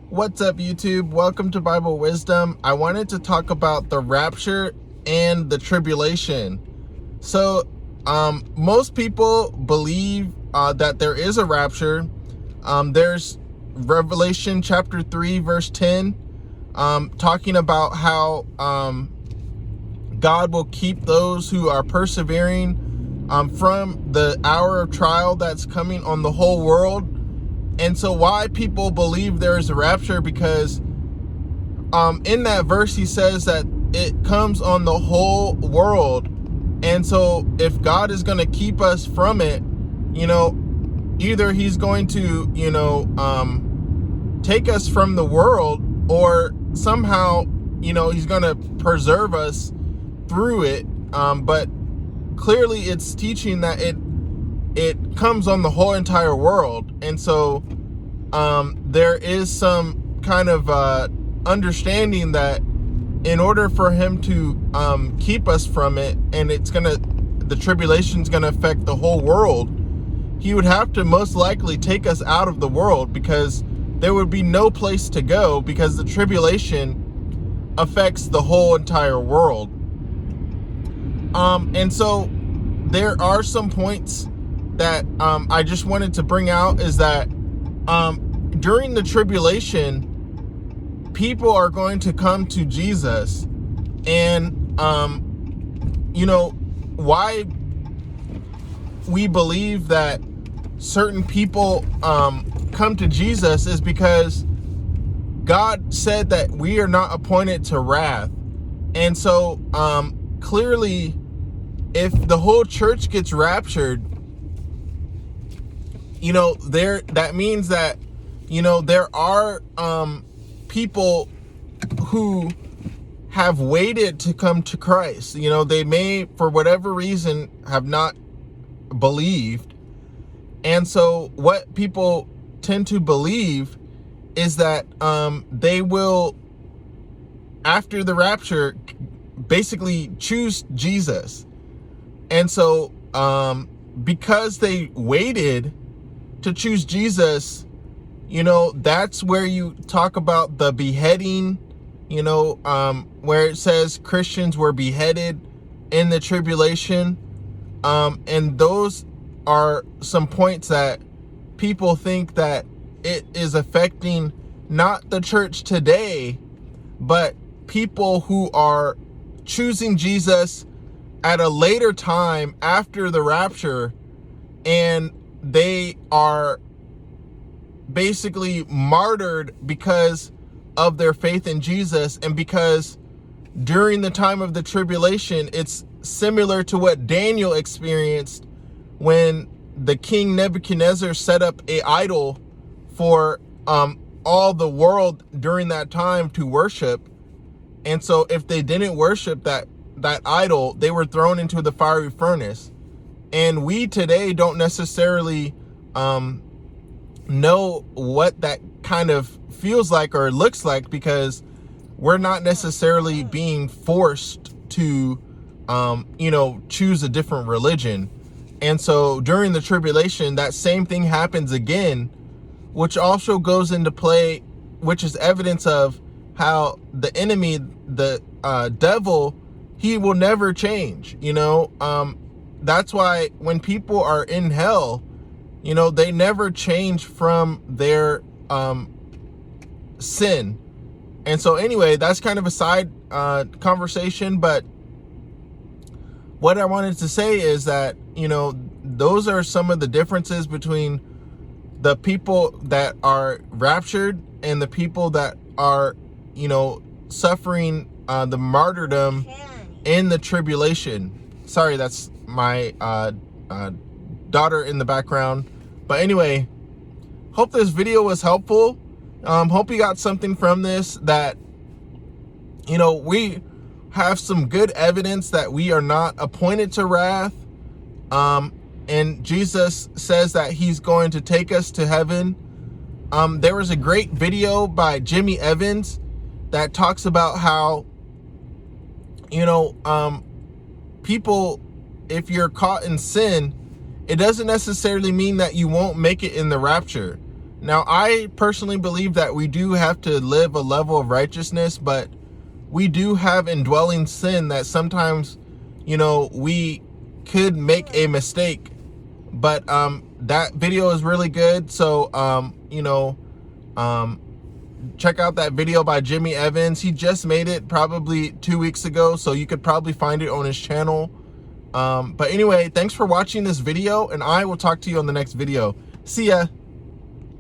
What's up, YouTube? Welcome to Bible Wisdom. I wanted to talk about the rapture and the tribulation. So, most people believe that there is a rapture. There's Revelation chapter 3, verse 10, talking about how God will keep those who are persevering from the hour of trial that's coming on the whole world. And so why people believe there is a rapture, because in that verse he says that it comes on the whole world. And so if God is going to keep us from it, either he's going to, take us from the world, or somehow, he's going to preserve us through it. But clearly it's teaching that it comes on the whole entire world. And so there is some kind of understanding that in order for him to keep us from it, and the tribulation's gonna affect the whole world, he would have to most likely take us out of the world, because there would be no place to go, because the tribulation affects the whole entire world. And so there are some points that I just wanted to bring out, is that during the tribulation, people are going to come to Jesus. And why we believe that certain people come to Jesus is because God said that we are not appointed to wrath. And so clearly, if the whole church gets raptured, that means that, there are people who have waited to come to Christ. They may, for whatever reason, have not believed. And so what people tend to believe is that they will, after the rapture, basically choose Jesus. And so because they waited to choose Jesus, that's where you talk about the beheading, where it says Christians were beheaded in the tribulation. And those are some points that people think that it is affecting not the church today, but people who are choosing Jesus at a later time after the rapture, and they are basically martyred because of their faith in Jesus. And because during the time of the tribulation, it's similar to what Daniel experienced when the king Nebuchadnezzar set up an idol for all the world during that time to worship. And so if they didn't worship that idol, they were thrown into the fiery furnace. And we today don't necessarily know what that kind of feels like or looks like, because we're not necessarily being forced to choose a different religion. And so during the tribulation, that same thing happens again, which also goes into play, which is evidence of how the enemy, the devil, he will never change. That's why when people are in hell, they never change from their sin. And so anyway, that's kind of a side conversation, but what I wanted to say is that, those are some of the differences between the people that are raptured and the people that are, suffering the martyrdom in the tribulation. Sorry, that's my daughter in the background. But anyway, hope this video was helpful. Hope you got something from this, that, we have some good evidence that we are not appointed to wrath. And Jesus says that he's going to take us to heaven. There was a great video by Jimmy Evans that talks about how, people, if you're caught in sin, it doesn't necessarily mean that you won't make it in the rapture. Now, I personally believe that we do have to live a level of righteousness, but we do have indwelling sin that sometimes, you know, we could make a mistake. But that video is really good. So, you know, check out that video by Jimmy Evans. He just made it probably 2 weeks ago, so you could probably find it on his channel. But anyway, thanks for watching this video, and I will talk to you on the next video. See ya.